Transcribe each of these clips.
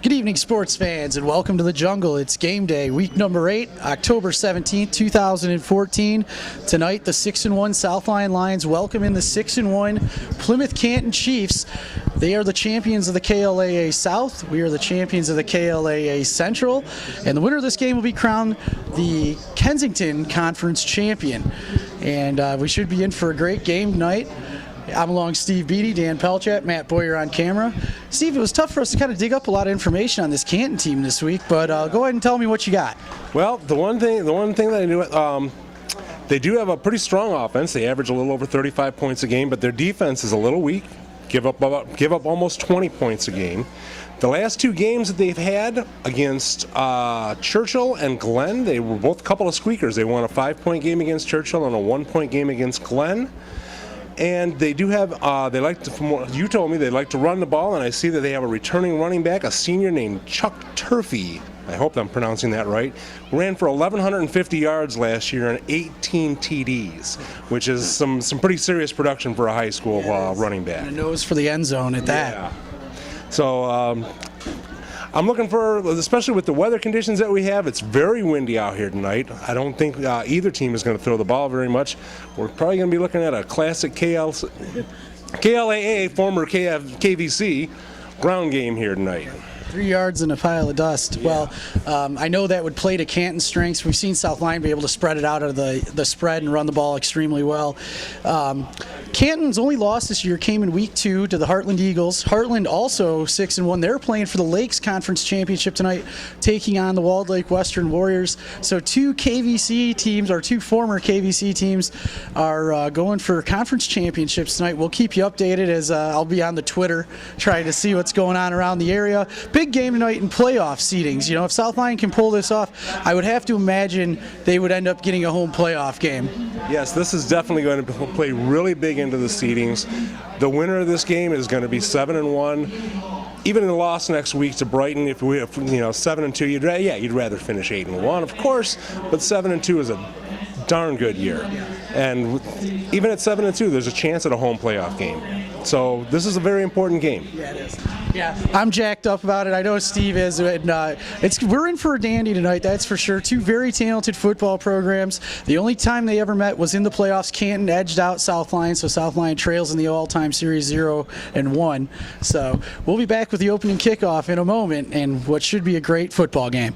Good evening, sports fans, and welcome to the jungle. It's game day, week number 8, October 17th, 2014. Tonight, the 6-1 South Lyon Lions welcome in the 6-1 Plymouth Canton Chiefs. They are the champions of the KLAA South. We are the champions of the KLAA Central. And the winner of this game will be crowned the Kensington Conference champion. And we should be in for a great game tonight. I'm along Steve Beatty, Dan Pelchat, Matt Boyer on camera. Steve, it was tough for us to kind of dig up a lot of information on this Canton team this week, but go ahead and tell me what you got. Well, the one thing that I knew, they do have a pretty strong offense. They average a little over 35 points a game, but their defense is a little weak. Give up almost 20 points a game. The last two games that they've had against Churchill and Glen, they were both a couple of squeakers. They won a 5-point game against Churchill and a 1-point game against Glen. And they do have, from what you told me, they like to run the ball, and I see that they have a returning running back, a senior named Chuck Turfey. I hope I'm pronouncing that right. Ran for 1,150 yards last year and 18 TDs, which is some pretty serious production for a high school running back. And a nose for the end zone at that. Yeah. So I'm looking for, especially with the weather conditions that we have, it's very windy out here tonight. I don't think either team is going to throw the ball very much. We're probably going to be looking at a classic KLAA, former KVC, ground game here tonight. 3 yards in a pile of dust. Yeah. Well, I know that would play to Canton's strengths. We've seen South Lyon be able to spread it out of the spread and run the ball extremely well. Canton's only loss this year came in week 2 to the Heartland Eagles. Heartland also 6-1. They're playing for the Lakes Conference Championship tonight, taking on the Walled Lake Western Warriors. So two KVC teams, or two former KVC teams, are going for conference championships tonight. We'll keep you updated as I'll be on the Twitter trying to see what's going on around the area. Big game tonight in playoff seedings. You know, if South Lyon can pull this off, I would have to imagine they would end up getting a home playoff game. Yes, this is definitely going to play really big into the seedings. The winner of this game is going to be 7-1. Even in the loss next week to Brighton, if 7-2, you'd rather finish 8-1, of course, but 7-2 is a darn good year. And even at 7-2, there's a chance at a home playoff game. So this is a very important game. Yeah, it is. Yeah, I'm jacked up about it. I know Steve is. And, we're in for a dandy tonight, that's for sure. Two very talented football programs. The only time they ever met was in the playoffs. Canton edged out South Lyon, so South Lyon trails in the all-time series 0-1. So we'll be back with the opening kickoff in a moment and what should be a great football game.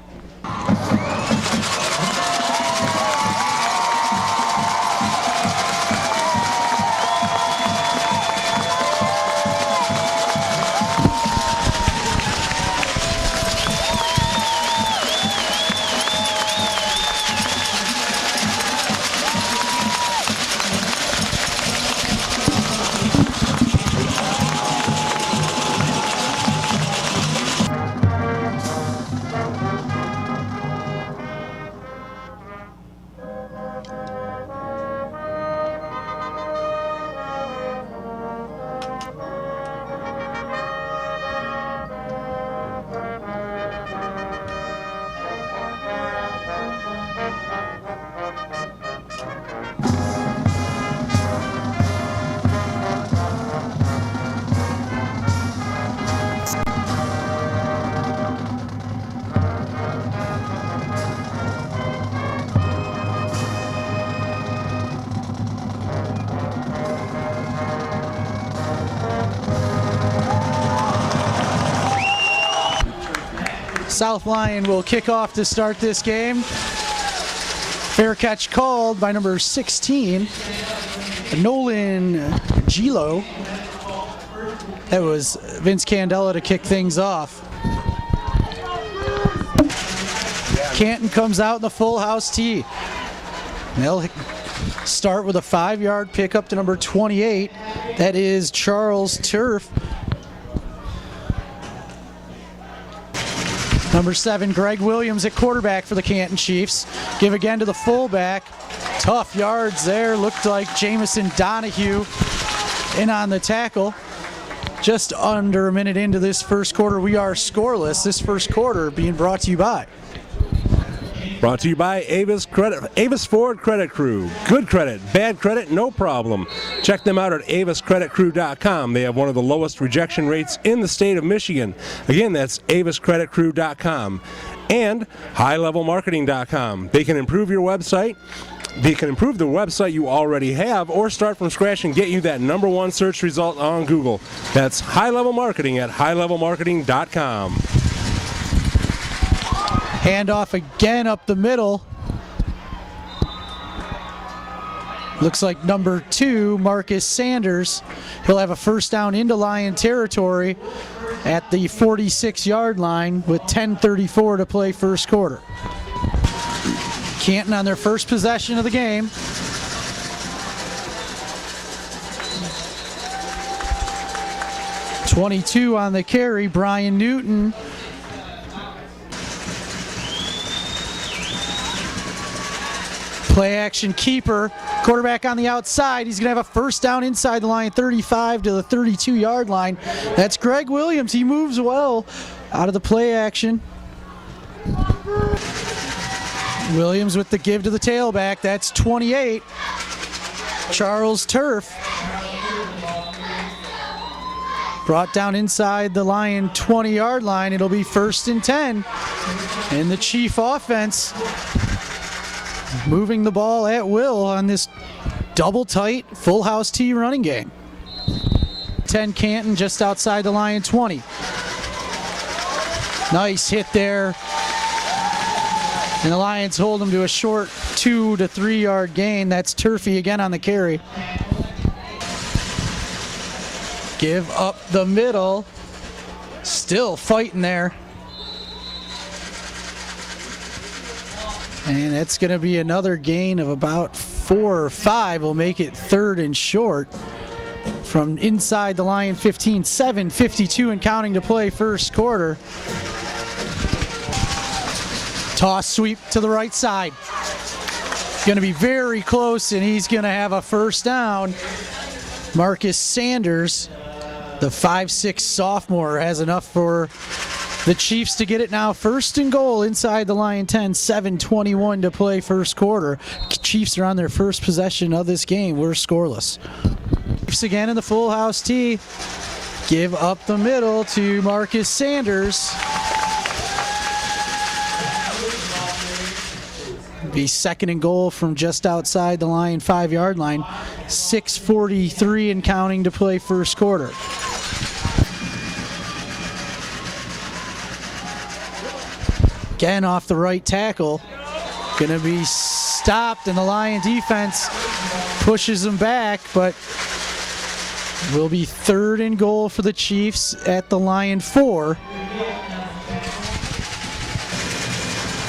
South Lyon will kick off to start this game. Fair catch called by number 16, Nolan Gilo. That was Vince Candela to kick things off. Canton comes out in the full house tee. They'll start with a 5-yard pickup to number 28. That is Charles Turf. Number 7, Greg Williams at quarterback for the Canton Chiefs. Give again to the fullback. Tough yards there. Looked like Jamison Donahue in on the tackle. Just under a minute into this first quarter, we are scoreless. This first quarter being brought to you by Brought to you by Avis Ford Credit Crew. Good credit, bad credit, no problem. Check them out at aviscreditcrew.com. They have one of the lowest rejection rates in the state of Michigan. Again, that's aviscreditcrew.com. And highlevelmarketing.com. They can improve your website. They can improve the website you already have or start from scratch and get you that #1 search result on Google. That's High Level Marketing at highlevelmarketing.com. Handoff again up the middle. Looks like number 2, Marcus Sanders. He'll have a first down into Lion territory at the 46-yard line with 10:34 to play first quarter. Canton on their first possession of the game. .22 on the carry, Brian Newton. Play action keeper, quarterback on the outside. He's going to have a first down inside the line, 35 to the 32-yard line. That's Greg Williams. He moves well out of the play action. Williams with the give to the tailback. That's 28. Charles Turf. Brought down inside the Lion 20-yard line. It'll be 1st and 10. And the Chief offense moving the ball at will on this double tight full house T running game. 10 Canton just outside the Lion 20. Nice hit there. And the Lions hold them to a short 2 to 3 yard gain. That's Turfy again on the carry. Give up the middle. Still fighting there. And that's going to be another gain of about 4 or 5. We'll make it 3rd and short from inside the Lion 15, 7:52 and counting to play first quarter. Toss sweep to the right side. Going to be very close, and he's going to have a first down. Marcus Sanders, the 5'6" sophomore, has enough for the Chiefs to get it now 1st and goal inside the Lion 10, 7:21 to play first quarter. Chiefs are on their first possession of this game. We're scoreless. Chiefs again in the full house tee. Give up the middle to Marcus Sanders. Be 2nd and goal from just outside the Lion 5-yard line. 6:43 and counting to play first quarter. Again off the right tackle. Gonna be stopped, and the Lion defense pushes them back, but will be 3rd and goal for the Chiefs at the Lion 4.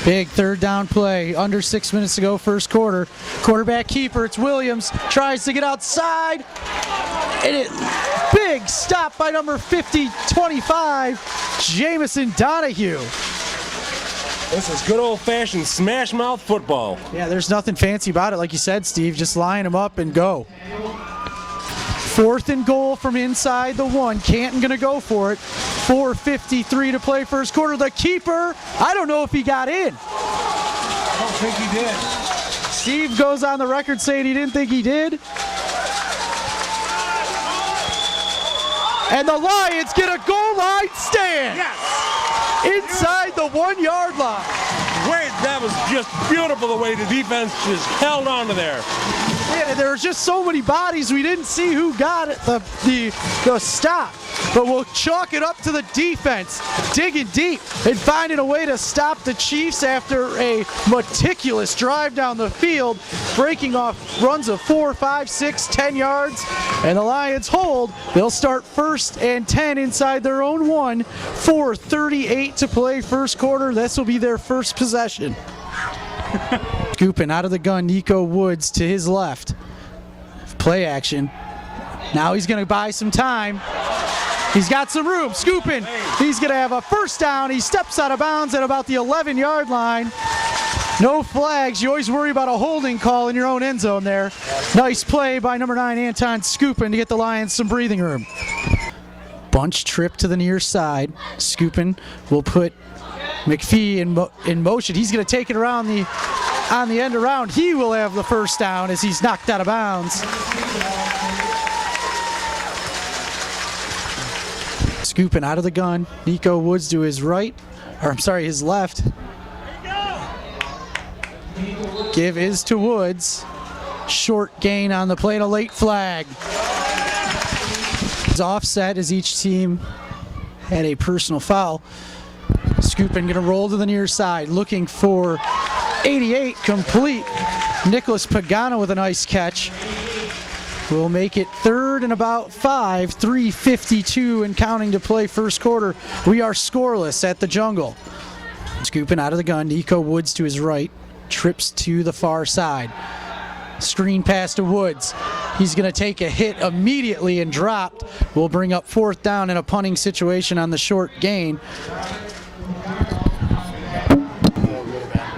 Big 3rd down play, under 6 minutes to go first quarter. Quarterback keeper, it's Williams, tries to get outside, and big stop by number 50, 25, Jamison Donahue. This is good old-fashioned smash-mouth football. Yeah, there's nothing fancy about it, like you said, Steve. Just line them up and go. 4th and goal from inside the 1. Canton gonna go for it. 4:53 to play first quarter. The keeper, I don't know if he got in. I don't think he did. Steve goes on the record saying he didn't think he did. And the Lions get a goal line stand. Yes. Inside the 1-yard line. Wait, that was just beautiful the way the defense just held on to there. Yeah, there were just so many bodies we didn't see who got it, the stop. But we'll chalk it up to the defense, digging deep and finding a way to stop the Chiefs after a meticulous drive down the field, breaking off runs of 4, 5, 6, 10 yards. And the Lions hold. They'll start 1st and 10 inside their own 1. 4:38 to play first quarter. This will be their first possession. Scooping out of the gun, Nico Woods to his left. Play action. Now he's going to buy some time. He's got some room. Scooping. He's going to have a first down. He steps out of bounds at about the 11-yard line. No flags. You always worry about a holding call in your own end zone there. Nice play by number 9, Anton Scoopin, to get the Lions some breathing room. Bunch trip to the near side. Scoopin will put McPhee in motion. He's going to take it around on the end around. He will have the first down as he's knocked out of bounds. Scooping out of the gun. Nico Woods to his right, or I'm sorry, his left. Give is to Woods. Short gain on the play and a late flag. It's offset as each team had a personal foul. Scoopin going to roll to the near side, looking for 88, complete. Nicholas Pagano with a nice catch. We'll make it third and about 5, 3:52 and counting to play first quarter. We are scoreless at the Jungle. Scooping out of the gun, Nico Woods to his right, trips to the far side. Screen pass to Woods. He's going to take a hit immediately and dropped. We'll bring up fourth down in a punting situation on the short gain.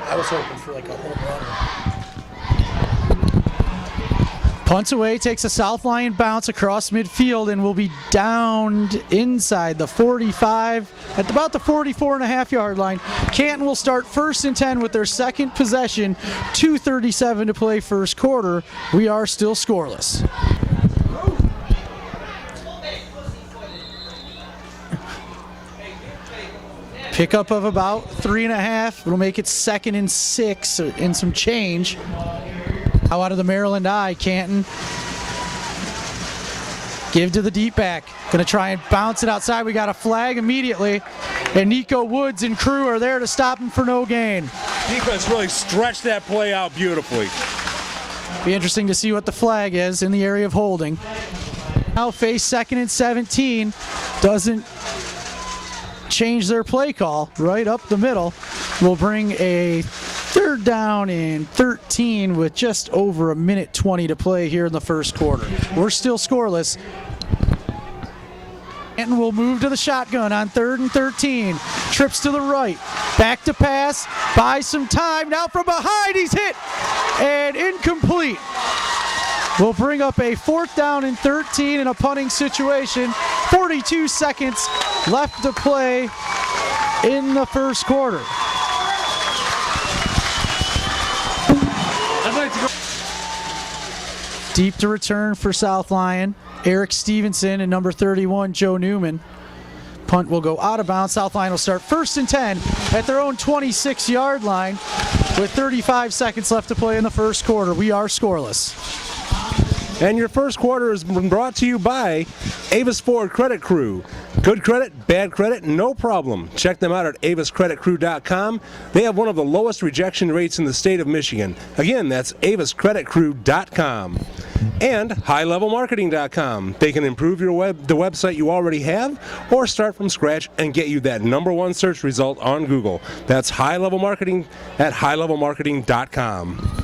I was hoping for like a home run. Punts away, takes a South Lyon bounce across midfield and will be downed inside the 45 at about the 44.5-yard line. Canton will start 1st and 10 with their second possession. 2:37 to play first quarter. We are still scoreless. Pickup of about 3.5. It'll make it 2nd and 6 and some change. Now out of the Maryland I, Canton. Give to the deep back. Gonna try and bounce it outside. We got a flag immediately. And Nico Woods and crew are there to stop him for no gain. Defense really stretched that play out beautifully. Be interesting to see what the flag is in the area of holding. Now face 2nd and 17. Doesn't change their play call. Right up the middle. Will bring a 3rd down and 13 with just over 1:20 to play here in the first quarter. We're still scoreless. Canton will move to the shotgun on 3rd and 13. Trips to the right. Back to pass. Buys some time. Now from behind, he's hit. And incomplete. We'll bring up a 4th down and 13 in a punting situation. 42 seconds left to play in the first quarter. Deep to return for South Lyon. Eric Stevenson and number 31, Joe Newman. Punt will go out of bounds. South Lyon will start 1st and 10 at their own 26-yard line with 35 seconds left to play in the first quarter. We are scoreless. And your first quarter has been brought to you by Avis Ford Credit Crew. Good credit, bad credit, no problem. Check them out at aviscreditcrew.com. They have one of the lowest rejection rates in the state of Michigan. Again, that's aviscreditcrew.com. And highlevelmarketing.com. They can improve the website you already have or start from scratch and get you that #1 search result on Google. That's High Level Marketing at highlevelmarketing.com.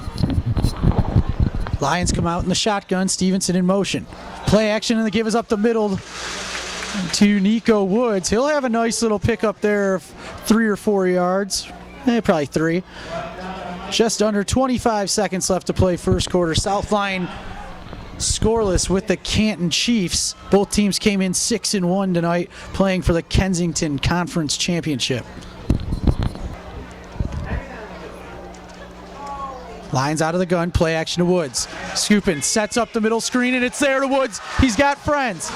Lions come out in the shotgun. Stevenson in motion. Play action and the give is up the middle to Nico Woods. He'll have a nice little pickup there of 3 or 4 yards. Probably 3. Just under 25 seconds left to play first quarter. South Lyon scoreless with the Canton Chiefs. Both teams came in 6-1 tonight, playing for the Kensington Conference Championship. Lions out of the gun, play action to Woods. Scoopin sets up the middle screen and it's there to Woods. He's got friends.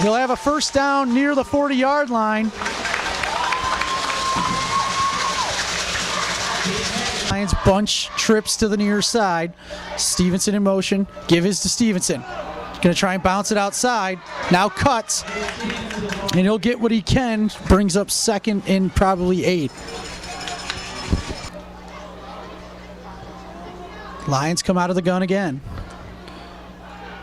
He'll have a first down near the 40-yard line. Lions bunch trips to the near side. Stevenson in motion. Give is to Stevenson. Going to try and bounce it outside. Now cuts. And he'll get what he can. Brings up 2nd and probably 8. Lions come out of the gun again.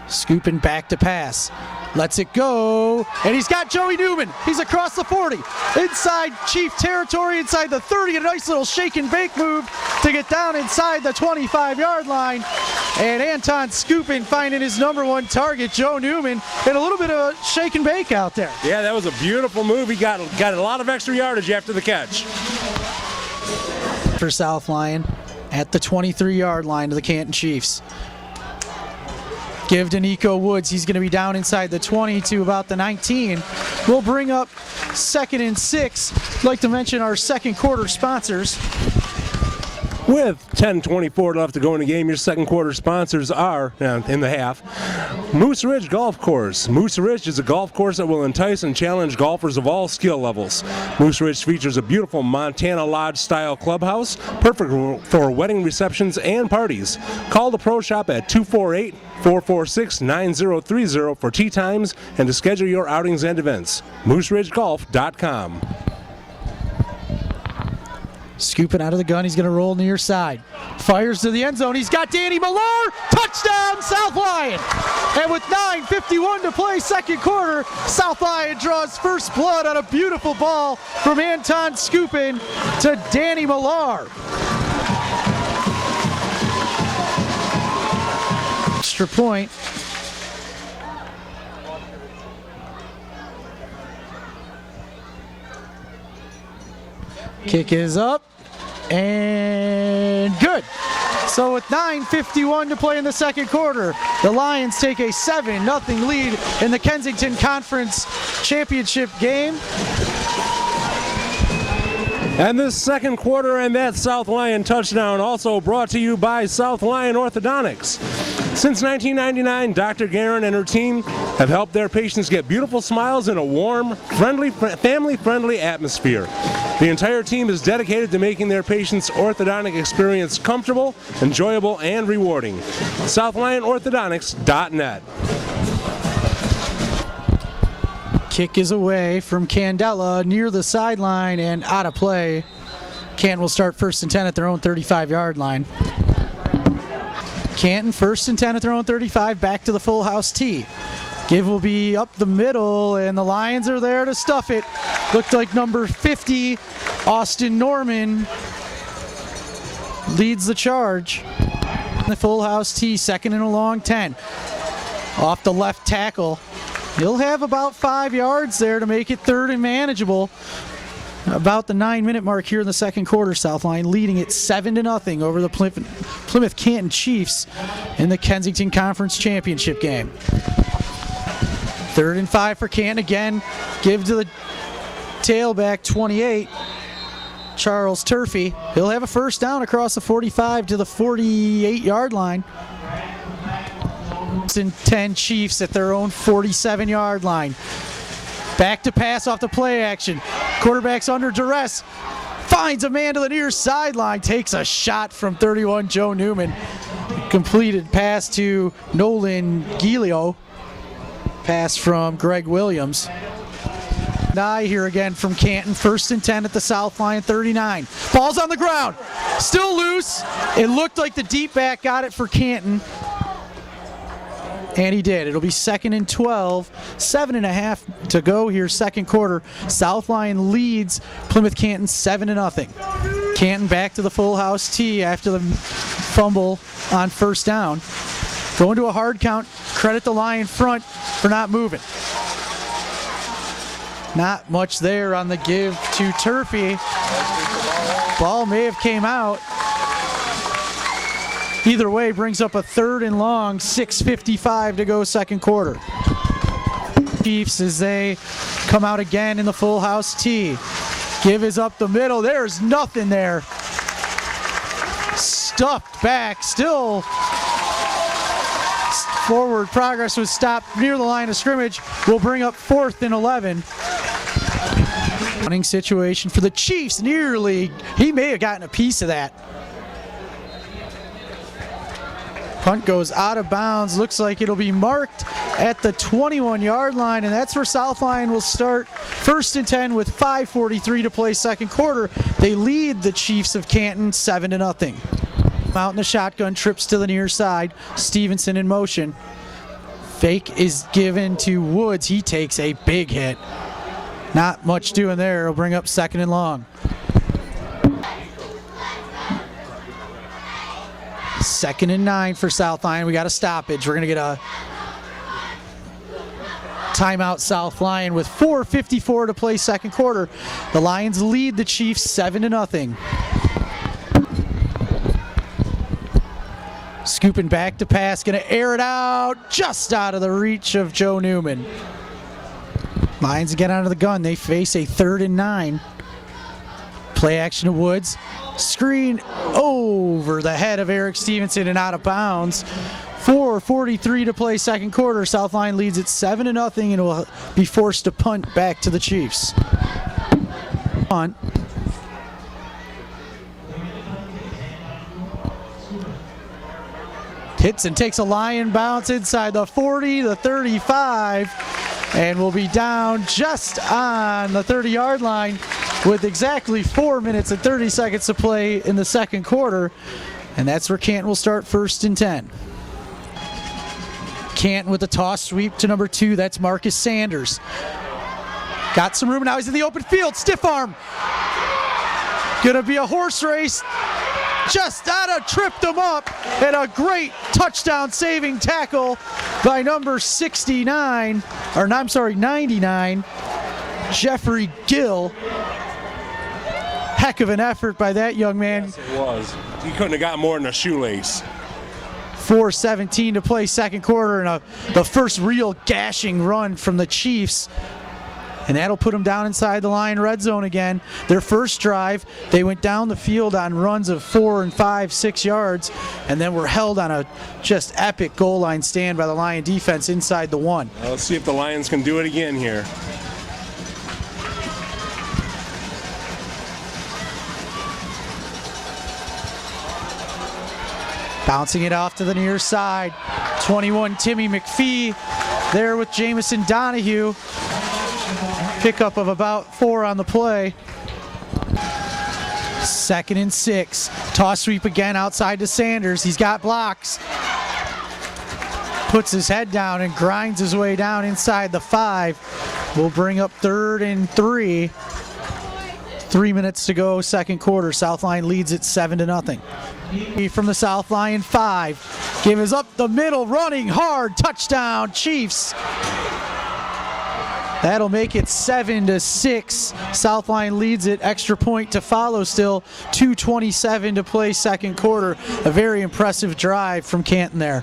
Scooping back to pass. Lets it go. And he's got Joey Newman. He's across the 40. Inside Chief territory, inside the 30. A nice little shake and bake move to get down inside the 25-yard line. And Anton Scoopin finding his #1 target, Joe Newman. And a little bit of a shake and bake out there. Yeah, that was a beautiful move. He got a lot of extra yardage after the catch. For South Lyon at the 23-yard line to the Canton Chiefs. Give to Nico Woods. He's going to be down inside the 20 to about the 19. will bring up 2nd and 6. I'd like to mention our second quarter sponsors. With 10:24 left to go in the game, your second quarter sponsors are, in the half, Moose Ridge Golf Course. Moose Ridge is a golf course that will entice and challenge golfers of all skill levels. Moose Ridge features a beautiful Montana Lodge-style clubhouse, perfect for wedding receptions and parties. Call the Pro Shop at 248-446-9030 for tee times and to schedule your outings and events. MooseRidgeGolf.com. Scooping out of the gun, he's going to roll near side. Fires to the end zone, he's got Danny Millar! Touchdown, South Lyon! And with 9:51 to play second quarter, South Lyon draws first blood on a beautiful ball from Anton Scoopin to Danny Millar. Extra point. Kick is up and good. So with 9:51 to play in the second quarter, the Lions take a 7-0 lead in the Kensington Conference Championship game. And this second quarter and that South Lyon touchdown also brought to you by South Lyon Orthodontics. Since 1999, Dr. Guerin and her team have helped their patients get beautiful smiles in a warm, friendly, family-friendly atmosphere. The entire team is dedicated to making their patients' orthodontic experience comfortable, enjoyable, and rewarding. SouthLyonOrthodontics.net. Kick is away from Candela near the sideline and out of play. Canton will start 1st and 10 at their own 35-yard line. Canton 1st and 10 at their own 35, back to the full house tee. Give will be up the middle, and the Lions are there to stuff it. Looked like number 50, Austin Norman, leads the charge. The full house tee, 2nd and a long 10. Off the left tackle. He'll have about 5 yards there to make it 3rd and manageable. About the 9-minute mark here in the second quarter, South Lyon leading it 7-0 over the Plymouth Canton Chiefs in the Kensington Conference Championship game. 3rd and 5 for Canton again. Give to the tailback, 28, Charles Turfey. He'll have a first down across the 45 to the 48-yard line. 10 Chiefs at their own 47-yard line. Back to pass off the play action. Quarterback's under duress. Finds a man to the near sideline. Takes a shot from 31, Joe Newman. Completed pass to Nolan Gilio. Pass from Greg Williams. Nye here again from Canton. 1st and 10 at the South Lyon 39. Ball's on the ground. Still loose. It looked like the deep back got it for Canton. And he did. It'll be 2nd and 12. 7.5 to go here, second quarter. South Lyon leads Plymouth Canton 7-0. Canton back to the full house tee after the fumble on first down. Going to a hard count. Credit the Lion front for not moving. Not much there on the give to Turfy. Ball may have came out. Either way, brings up a 3rd and long, 6:55 to go second quarter. Chiefs as they come out again in the full house tee. Give is up the middle. There's nothing there. Stuffed back. Still forward progress was stopped near the line of scrimmage. Will bring up 4th and 11. Running situation for the Chiefs. Nearly. He may have gotten a piece of that. Punt goes out of bounds. Looks like it'll be marked at the 21-yard line, and that's where South Lyon will start 1st and 10 with 5:43 to play second quarter. They lead the Chiefs of Canton 7-0. Out in the shotgun, trips to the near side. Stevenson in motion. Fake is given to Woods. He takes a big hit. Not much doing there. It'll bring up 2nd and long. 2nd and 9 for South Lyon. We got a stoppage. We're going to get a timeout, South Lyon, with 4:54 to play second quarter. The Lions lead the Chiefs 7-0. Scooping back to pass, going to air it out, just out of the reach of Joe Newman. Lions get out of the gun. They face a 3rd and 9. Play action to Woods. Screen over the head of Eric Stevenson and out of bounds. 4:43 to play, second quarter. South Lyon leads it 7-0 and will be forced to punt back to the Chiefs. Punt. Hits and takes a Lion bounce inside the 40, the 35, and will be down just on the 30-yard line with exactly 4 minutes and 30 seconds to play in the second quarter. And that's where Canton will start 1st and 10. Canton with a toss sweep to number 2. That's Marcus Sanders. Got some room now. He's in the open field. Stiff arm. Gonna be a horse race. Just tripped him up, and a great touchdown saving tackle by number 99, or I'm sorry, 99, Jeffrey Gill. Heck of an effort by that young man. Yes, it was. He couldn't have got more than a shoelace. 4:17 to play, second quarter, and the first real gashing run from the Chiefs. And that'll put them down inside the Lion red zone again. Their first drive, they went down the field on runs of 4 and 5, 6 yards, and then were held on a just epic goal line stand by the Lion defense inside the 1. Well, let's see if the Lions can do it again here. Bouncing it off to the near side. 21, Timmy McPhee there with Jamison Donahue. Pickup of about 4 on the play. 2nd and 6. Toss sweep again outside to Sanders. He's got blocks. Puts his head down and grinds his way down inside the 5. Will bring up 3rd and 3. 3 minutes to go, second quarter. South Lyon leads it 7-0. From the South Lyon 5. Give is up the middle, running hard. Touchdown, Chiefs. That'll make it 7-6. South Lyon leads it. Extra point to follow still. 2:27 to play second quarter. A very impressive drive from Canton there.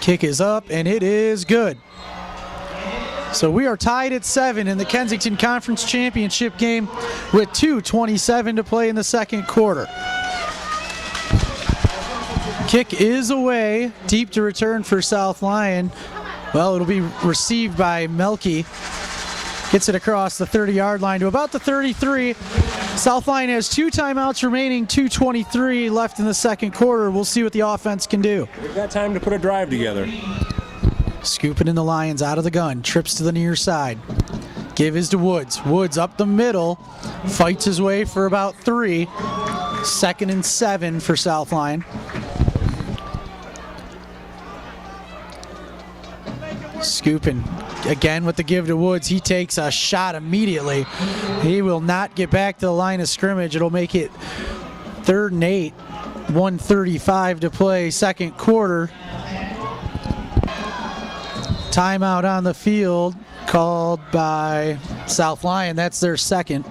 Kick is up, and it is good. So we are tied at 7 in the Kensington Conference Championship game with 2:27 to play in the second quarter. Kick is away, deep to return for South Lyon. Well, it'll be received by Melke. Gets it across the 30-yard line to about the 33. South Lyon has 2 timeouts remaining, 2:23 left in the second quarter. We'll see what the offense can do. We've got time to put a drive together. Scooping in the Lions out of the gun, trips to the near side. Give is to Woods. Woods up the middle, fights his way for about 3. 2nd and 7 for South Lyon. Scooping again with the give to Woods. He takes a shot immediately. He will not get back to the line of scrimmage. It'll make it 3rd and 8. 1:35 to play, second quarter. Timeout on the field called by South Lyon. That's their second.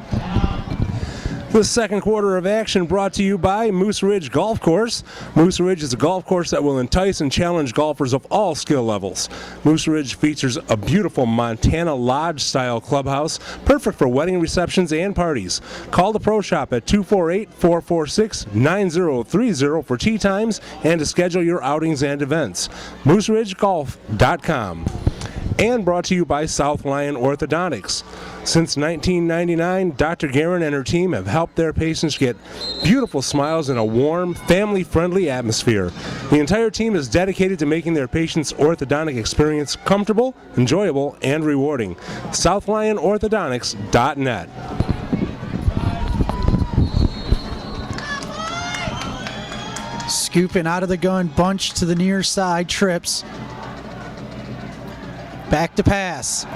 The second quarter of action brought to you by Moose Ridge Golf Course. Moose Ridge is a golf course that will entice and challenge golfers of all skill levels. Moose Ridge features a beautiful Montana Lodge-style clubhouse, perfect for wedding receptions and parties. Call the Pro Shop at 248-446-9030 for tee times and to schedule your outings and events. MooseRidgeGolf.com. And brought to you by South Lyon Orthodontics. Since 1999, Dr. Guerin and her team have helped their patients get beautiful smiles in a warm, family-friendly atmosphere. The entire team is dedicated to making their patients' orthodontic experience comfortable, enjoyable, and rewarding. SouthLyonOrthodontics.net. Scooping out of the gun, bunch to the near side, trips. Back to pass.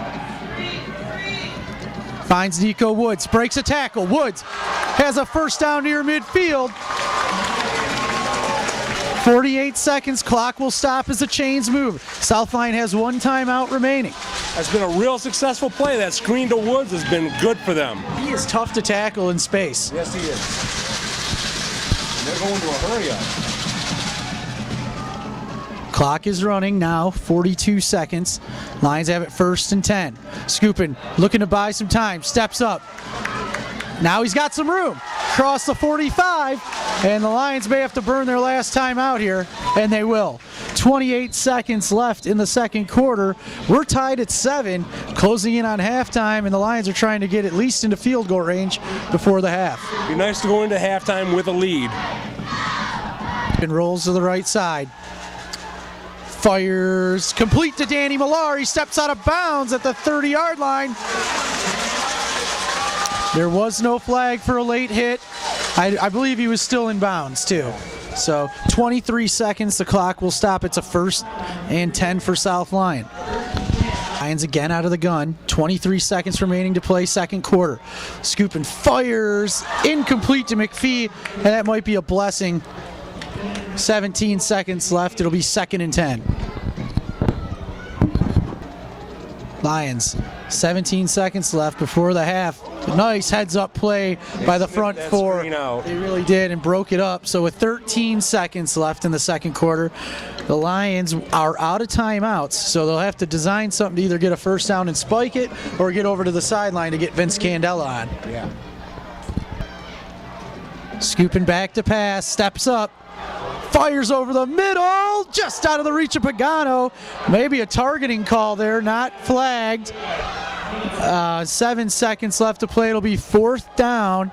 Finds Nico Woods, breaks a tackle. Woods has a first down near midfield. 48 seconds, clock will stop as the chains move. South Lyon has 1 timeout remaining. That's been a real successful play. That screen to Woods has been good for them. He is tough to tackle in space. Yes, he is. And they're going to a hurry up. Clock is running now, 42 seconds. Lions have it 1st and 10. Scooping, looking to buy some time, steps up. Now he's got some room. Across the 45, and the Lions may have to burn their last time out here, and they will. 28 seconds left in the second quarter. We're tied at 7, closing in on halftime, and the Lions are trying to get at least into field goal range before the half. Be nice to go into halftime with a lead. And rolls to the right side. Fires, complete to Danny Millar. He steps out of bounds at the 30-yard line. There was no flag for a late hit. I believe he was still in bounds too. So 23 seconds, the clock will stop. It's a 1st and 10 for South Lyon. Lions again out of the gun. 23 seconds remaining to play second quarter. Scooping fires, incomplete to McPhee, and that might be a blessing. 17 seconds left. It'll be 2nd and 10. Lions, 17 seconds left before the half. Nice heads-up play by the front four. They really did and broke it up. So with 13 seconds left in the second quarter, the Lions are out of timeouts, so they'll have to design something to either get a first down and spike it or get over to the sideline to get Vince Candela on. Yeah. Scooping back to pass, steps up. Fires over the middle, just out of the reach of Pagano. Maybe a targeting call there, not flagged. 7 seconds left to play. It'll be 4th down.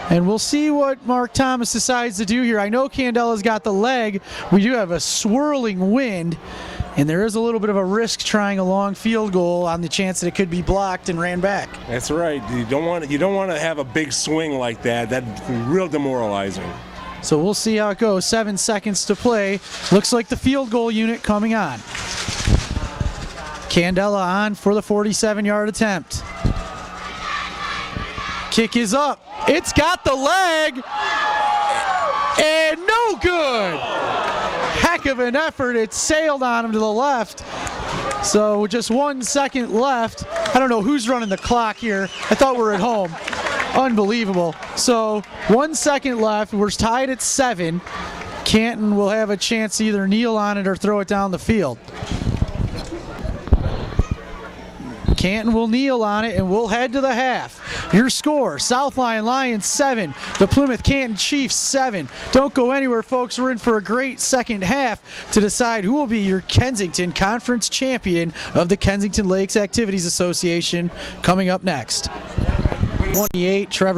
And we'll see what Mark Thomas decides to do here. I know Candela's got the leg. We do have a swirling wind. And there is a little bit of a risk trying a long field goal on the chance that it could be blocked and ran back. That's right. You don't want to have a big swing like that. That's real demoralizing. So we'll see how it goes. 7 seconds to play. Looks like the field goal unit coming on. Candela on for the 47-yard attempt. Kick is up. It's got the leg. And no good. Heck of an effort. It sailed on him to the left. So just 1 second left. I don't know who's running the clock here. I thought we were at home. Unbelievable. So 1 second left. We're tied at 7. Canton will have a chance to either kneel on it or throw it down the field. Canton will kneel on it, and we'll head to the half. Your score, South Lyon Lions 7, the Plymouth Canton Chiefs 7. Don't go anywhere, folks. We're in for a great second half to decide who will be your Kensington Conference champion of the Kensington Lakes Activities Association coming up next. 28, Trevor.